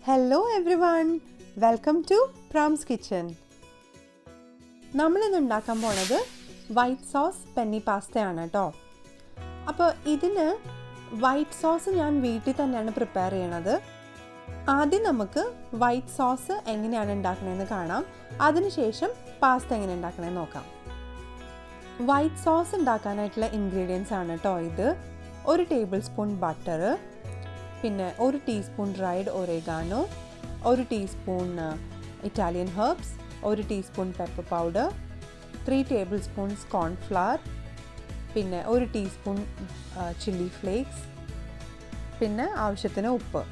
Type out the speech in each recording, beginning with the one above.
Hello everyone, welcome to Pram's Kitchen. നമ്മൾ ഇന്ന് ഉണ്ടാക്കാൻ പോണത് വൈറ്റ് സോസ് പെന്നി പാസ്തയാണ് കേട്ടോ. അപ്പോൾ ഇതിന് വൈറ്റ് സോസ് ഞാൻ വീട്ടിൽ തന്നെയാണ് പ്രിപ്പയർ ചെയ്യണത്. ആദ്യം നമുക്ക് വൈറ്റ് സോസ് എങ്ങനെയാണ് ഉണ്ടാക്കണതെന്ന് കാണാം. അതിനുശേഷം പാസ്ത എങ്ങനെ ഉണ്ടാക്കണമെന്ന് നോക്കാം. വൈറ്റ് സോസ് ഉണ്ടാക്കാനായിട്ടുള്ള ഇൻഗ്രീഡിയൻസ് ആണ് കേട്ടോ ഇത്. 1 ടേബിൾ സ്പൂൺ ബട്ടർ, പിന്നെ 1 teaspoon dried oregano, 1 teaspoon Italian herbs, 1 teaspoon pepper powder, 3 table spoons cornflour, പിന്നെ 1 ടീസ്പൂൺ ചില്ലി ഫ്ലേക്സ്, പിന്നെ ആവശ്യത്തിന് ഉപ്പ്.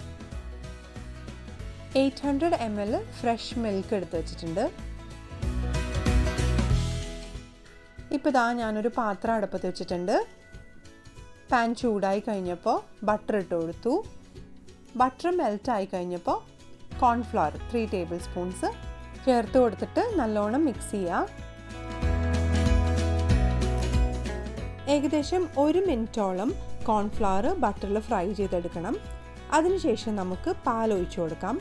800 ml ഫ്രഷ് മിൽക്ക് എടുത്ത് വെച്ചിട്ടുണ്ട്. ഇപ്പോൾ ഇതാ ഞാനൊരു പാത്രം അടുപ്പത്ത് വെച്ചിട്ടുണ്ട്. പാൻ ചൂടായി കഴിഞ്ഞപ്പോൾ ബട്ടർ ഇട്ട് കൊടുത്തു. ബട്ടർ മെൽറ്റായി കഴിഞ്ഞപ്പോൾ കോൺഫ്ലവർ 3 ടേബിൾ സ്പൂൺസ് ചേർത്ത് കൊടുത്തിട്ട് നല്ലോണം മിക്സ് ചെയ്യുക. ഏകദേശം 1 മിനിറ്റോളം കോൺഫ്ലവർ ബട്ടറിൽ ഫ്രൈ ചെയ്തെടുക്കണം. അതിനുശേഷം നമുക്ക് പാൽ ഒഴിച്ചു കൊടുക്കാം.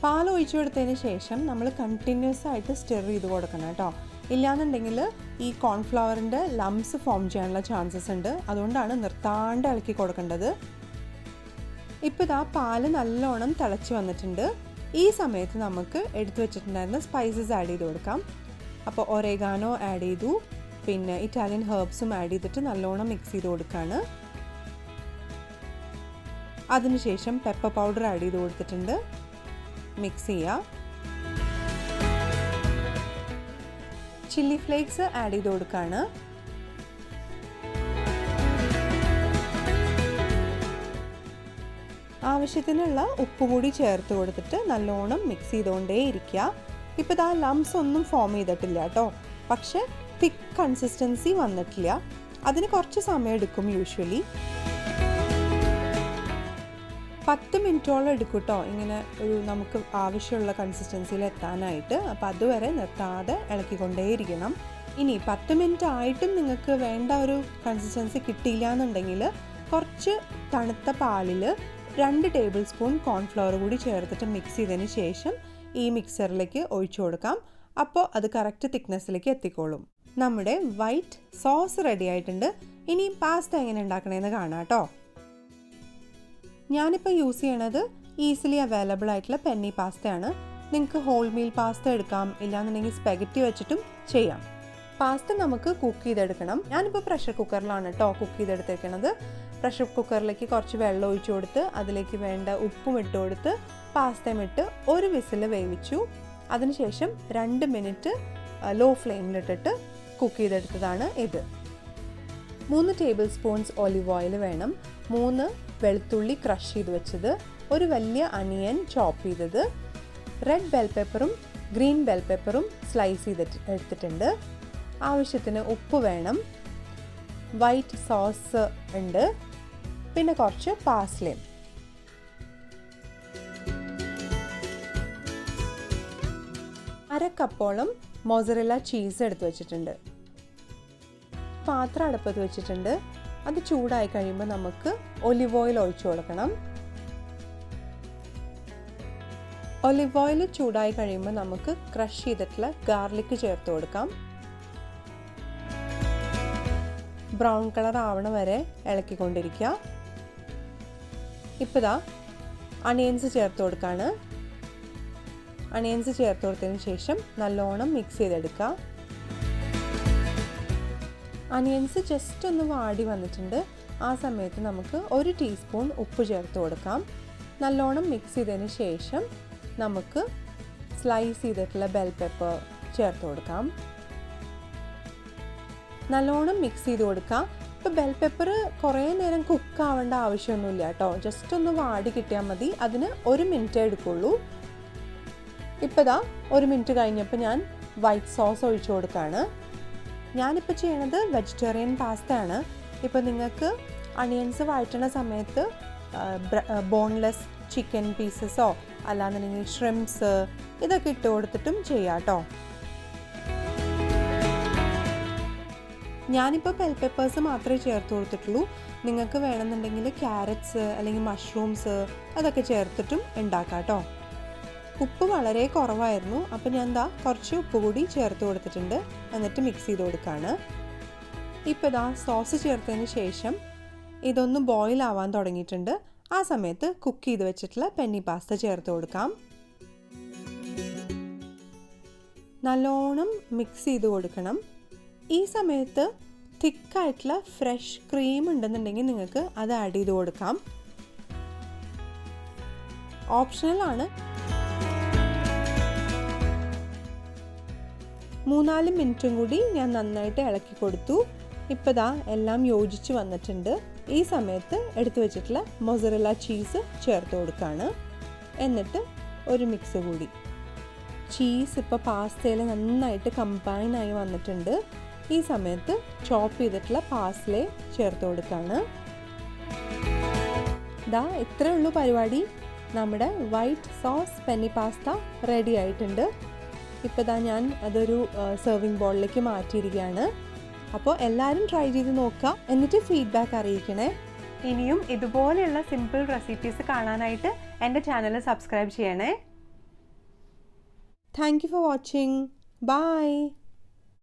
പാൽ ഒഴിച്ചു കൊടുത്തതിന് ശേഷം നമ്മൾ കണ്ടിന്യൂസ് ആയിട്ട് സ്റ്റിർ ചെയ്ത് കൊടുക്കണം കേട്ടോ. ഇല്ലാന്നുണ്ടെങ്കിൽ ഈ കോൺഫ്ലവറിൻ്റെ ലംസ് ഫോം ചെയ്യാനുള്ള ചാൻസസ് ഉണ്ട്. അതുകൊണ്ടാണ് നിർത്താണ്ട് ഇളക്കി കൊടുക്കേണ്ടത്. ഇപ്പോൾ ഇതാ പാല് നല്ലോണം തിളച്ച് വന്നിട്ടുണ്ട്. ഈ സമയത്ത് നമുക്ക് എടുത്തു വെച്ചിട്ടുണ്ടായിരുന്ന സ്പൈസസ് ആഡ് ചെയ്ത് കൊടുക്കാം. അപ്പോൾ ഒറേഗാനോ ആഡ് ചെയ്തു, പിന്നെ ഇറ്റാലിയൻ ഹെർബ്സും ആഡ് ചെയ്തിട്ട് നല്ലോണം മിക്സ് ചെയ്ത് കൊടുക്കുകയാണ്. അതിനുശേഷം പെപ്പർ പൗഡർ ആഡ് ചെയ്ത് കൊടുത്തിട്ടുണ്ട്. മിക്സ് ചെയ്യുക. ചില്ലി ഫ്ലേക്സ് ആഡ് ചെയ്ത് കൊടുക്കുകയാണ്. ആവശ്യത്തിനുള്ള ഉപ്പ് കൂടി ചേർത്ത് കൊടുത്തിട്ട് നല്ലോണം മിക്സ് ചെയ്തുകൊണ്ടേ ഇരിക്കുക. ഇപ്പോൾ ഇതാ ലംസ് ഒന്നും ഫോം ചെയ്തിട്ടില്ല കേട്ടോ, പക്ഷെ തിക്ക് കൺസിസ്റ്റൻസി വന്നിട്ടില്ല. അതിന് കുറച്ച് സമയം എടുക്കും യൂഷ്വലി. 10 മിനിറ്റോളം എടുക്കും കേട്ടോ ഇങ്ങനെ ഒരു നമുക്ക് ആവശ്യമുള്ള കൺസിസ്റ്റൻസിയിൽ എത്താനായിട്ട്. അപ്പോൾ അതുവരെ നിർത്താതെ ഇളക്കിക്കൊണ്ടേയിരിക്കണം. ഇനി 10 മിനിറ്റ് ആയിട്ടും നിങ്ങൾക്ക് വേണ്ട ഒരു കൺസിസ്റ്റൻസി കിട്ടിയില്ല എന്നുണ്ടെങ്കിൽ കുറച്ച് തണുത്ത പാലിൽ 2 ടേബിൾ സ്പൂൺ കോൺഫ്ലവർ കൂടി ചേർത്തിട്ട് മിക്സ് ചെയ്തതിന് ശേഷം ഈ മിക്സറിലേക്ക് ഒഴിച്ചു കൊടുക്കാം. അപ്പോൾ അത് കറക്റ്റ് തിക്നെസ്സിലേക്ക് എത്തിക്കോളും. നമ്മുടെ വൈറ്റ് സോസ് റെഡി ആയിട്ടുണ്ട്. ഇനി പാസ്ത എങ്ങനെ ഉണ്ടാക്കണമെന്ന് കാണാം കേട്ടോ. ഞാനിപ്പോൾ യൂസ് ചെയ്യണത് ഈസിലി അവൈലബിൾ ആയിട്ടുള്ള പെന്നി പാസ്തയാണ്. നിങ്ങൾക്ക് ഹോൾ മീൽ പാസ്ത എടുക്കാം, ഇല്ലാന്നുണ്ടെങ്കിൽ സ്പെഗറ്റി വെച്ചിട്ടും ചെയ്യാം. പാസ്ത നമുക്ക് കുക്ക് ചെയ്തെടുക്കണം. ഞാനിപ്പോൾ പ്രഷർ കുക്കറിലാണ് കേട്ടോ കുക്ക് ചെയ്തെടുത്തേക്കണത്. പ്രഷർ കുക്കറിലേക്ക് കുറച്ച് വെള്ളം ഒഴിച്ചു കൊടുത്ത് അതിലേക്ക് വേണ്ട ഉപ്പും ഇട്ട് കൊടുത്ത് പാസ്തയും ഇട്ട് 1 വിസിൽ വേവിച്ചു. അതിനുശേഷം 2 മിനിറ്റ് ലോ ഫ്ലെയിമിലിട്ടിട്ട് കുക്ക് ചെയ്തെടുത്തതാണ് ഇത്. 3 ടേബിൾ സ്പൂൺസ് ഒലിവ് ഓയിൽ വേണം, 3 വെളുത്തുള്ളി ക്രഷ് ചെയ്ത് വെച്ചത്, 1 വലിയ അനിയൻ ചോപ്പ് ചെയ്തത്, റെഡ് ബെൽ പെപ്പറും ഗ്രീൻ ബെൽ പെപ്പറും സ്ലൈസ് ചെയ്തിട്ട് എടുത്തിട്ടുണ്ട്. ആവശ്യത്തിന് ഉപ്പ് വേണം, വൈറ്റ് സോസ് ഉണ്ട്, പിന്നെ കുറച്ച് പാർസ്ലി. അര കപ്പോളം മോസറെല്ല ചീസ് എടുത്ത് വെച്ചിട്ടുണ്ട്. പാത്രം അടുപ്പത്ത് വെച്ചിട്ടുണ്ട്. അത് ചൂടായി കഴിയുമ്പോൾ നമുക്ക് ഒലിവ് ഓയിൽ ഒഴിച്ചു കൊടുക്കണം. ഒലിവ് ഓയിൽ ചൂടായി കഴിയുമ്പോൾ നമുക്ക് ക്രഷ് ചെയ്തിട്ടുള്ള ഗാർലിക് ചേർത്ത് കൊടുക്കാം. ബ്രൗൺ കളർ ആവണ വരെ ഇളക്കിക്കൊണ്ടിരിക്കുക. ഇപ്പോൾ ഇതാ അണിയൻസ് ചേർത്ത് കൊടുക്കുകയാണ്. അണിയൻസ് ചേർത്ത് കൊടുത്തതിന് ശേഷം നല്ലോണം മിക്സ് ചെയ്തെടുക്കുക. അനിയൻസ് ജസ്റ്റ് ഒന്ന് വാടി വന്നിട്ടുണ്ട്. ആ സമയത്ത് നമുക്ക് 1 ടീസ്പൂൺ ഉപ്പ് ചേർത്ത് കൊടുക്കാം. നല്ലോണം മിക്സ് ചെയ്തതിന് ശേഷം നമുക്ക് സ്ലൈസ് ചെയ്തിട്ടുള്ള ബെൽ പെപ്പർ ചേർത്ത് കൊടുക്കാം. നല്ലോണം മിക്സ് ചെയ്ത് കൊടുക്കാം. ഇപ്പോൾ ബെൽ പെപ്പർ കുറേ നേരം കുക്ക് ആവേണ്ട ആവശ്യമൊന്നുമില്ല കേട്ടോ. ജസ്റ്റ് ഒന്ന് വാടി കിട്ടിയാൽ മതി. അതിന് 1 മിനിറ്റ് എടുക്കുള്ളൂ. ഇപ്പോൾ ഇതാ 1 മിനിറ്റ് കഴിഞ്ഞപ്പോൾ ഞാൻ വൈറ്റ് സോസ് ഒഴിച്ചു കൊടുക്കുകയാണ്. ഞാനിപ്പോൾ ചെയ്യണത് വെജിറ്റേറിയൻ പാസ്തയാണ്. ഇപ്പോൾ നിങ്ങൾക്ക് അണിയൻസ് വഴറ്റുന്ന സമയത്ത് ബോൺലെസ് ചിക്കൻ പീസസോ അല്ലാന്നുണ്ടെങ്കിൽ ഷ്രിംപ്സ് ഇതൊക്കെ ഇട്ട് കൊടുത്തിട്ടും ചെയ്യാം കേട്ടോ. ഞാനിപ്പോൾ ബെൽ പെപ്പേഴ്സ് മാത്രമേ ചേർത്ത് കൊടുത്തിട്ടുള്ളൂ. നിങ്ങൾക്ക് വേണമെന്നുണ്ടെങ്കിൽ ക്യാരറ്റ്സ് അല്ലെങ്കിൽ മഷ്റൂംസ് അതൊക്കെ ചേർത്തിട്ടും ഉണ്ടാക്കാം കേട്ടോ. ഉപ്പ് വളരെ കുറവായിരുന്നു, അപ്പോൾ ഞാൻ കുറച്ച് ഉപ്പ് കൂടി ചേർത്ത് കൊടുത്തിട്ടുണ്ട്. എന്നിട്ട് മിക്സ് ചെയ്ത് കൊടുക്കുകയാണ്. ഇപ്പോൾ സോസ് ചേർത്തതിന് ശേഷം ഇതൊന്ന് ബോയിൽ ആവാൻ തുടങ്ങിയിട്ടുണ്ട്. ആ സമയത്ത് കുക്ക് ചെയ്ത് വെച്ചിട്ടുള്ള പെന്നി പാസ്ത ചേർത്ത് കൊടുക്കാം. നല്ലോണം മിക്സ് ചെയ്ത് കൊടുക്കണം. ഈ സമയത്ത് തിക്കായിട്ടുള്ള ഫ്രഷ് ക്രീം ഉണ്ടെന്നുണ്ടെങ്കിൽ നിങ്ങൾക്ക് അത് ആഡ് ചെയ്ത് കൊടുക്കാം. ഓപ്ഷണലാണ്. 3-4 മിനിറ്റും കൂടി ഞാൻ നന്നായിട്ട് ഇളക്കി കൊടുത്തു. ഇപ്പോൾ എല്ലാം യോജിച്ച് വന്നിട്ടുണ്ട്. ഈ സമയത്ത് എടുത്തു വെച്ചിട്ടുള്ള മൊസറല്ല ചീസ് ചേർത്ത് കൊടുക്കുകയാണ്. എന്നിട്ട് ഒരു മിക്സ് കൂടി. ചീസ് ഇപ്പോൾ പാസ്തയിൽ നന്നായിട്ട് കമ്പൈനായി വന്നിട്ടുണ്ട്. ഈ സമയത്ത് ചോപ്പ് ചെയ്തിട്ടുള്ള പാർസ്ലേ ചേർത്ത് കൊടുക്കുകയാണ്. ഇത്രയേ ഉള്ളൂ പരിപാടി. നമ്മുടെ white sauce Penny pasta ready ആയിട്ടുണ്ട്. ഇപ്പോൾ ഞാൻ അതൊരു സെർവിങ് ബോളിലേക്ക് മാറ്റിയിരിക്കുകയാണ്. അപ്പോൾ എല്ലാവരും ട്രൈ ചെയ്ത് നോക്കുക, എന്നിട്ട് ഫീഡ്ബാക്ക് അറിയിക്കണേ. ഇനിയും ഇതുപോലെയുള്ള സിമ്പിൾ റെസിപ്പീസ് കാണാനായിട്ട് എൻ്റെ ചാനൽ സബ്സ്ക്രൈബ് ചെയ്യണേ. Thank you for watching. By.